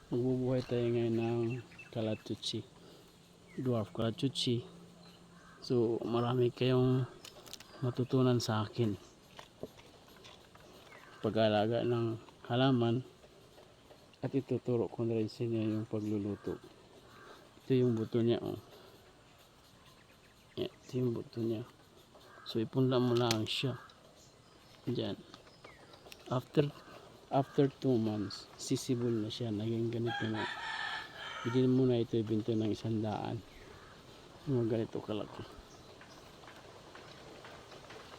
Magbubuhay tayo ngayon ng kalatuchi, dwarf kalatuchi. So marami kayong matutunan sa akin pag-aalaga ng halaman, at ituturo ko na rin sa inyo yung pagluluto. Ito yung buto niya, oh. Yan, ito yung buto niya. So ipunla mo lang siya dyan. After 2 months sisibol na siya, naging ganito na. Pwede mo na ito ibinto ng 100, mga ganito kalaki.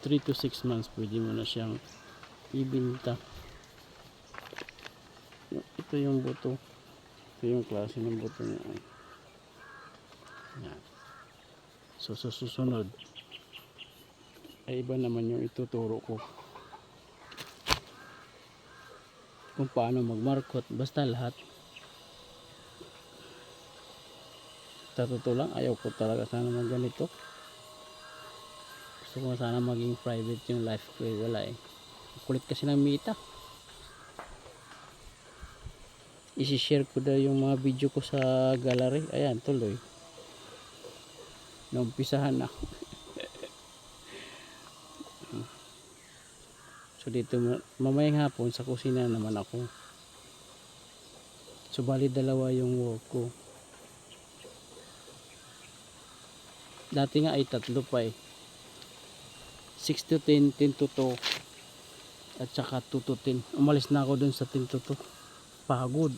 3 to 6 months pwede mo na siyang ibinta. Ito yung buto, ito yung klase ng buto niya. Yan. So sa susunod ay iba naman yung ituturo ko kung paano magmarkot. Basta lahat, sa totoo lang, ayaw ko talaga sana mag ganito. Gusto ko sana maging private yung life ko, eh. Wala eh, kulit kasi ng Mita. Isi-share ko daw yung mga video ko sa gallery. Ayan, tuloy naumpisahan na. So dito mamayang hapon sa kusina naman ako. So bali dalawa yung work ko. Dati nga ay 3 pa eh. 6 to 10, 10 to 2, at saka 2 to 10. Umalis na ako dun sa 10 to 2. Pagod.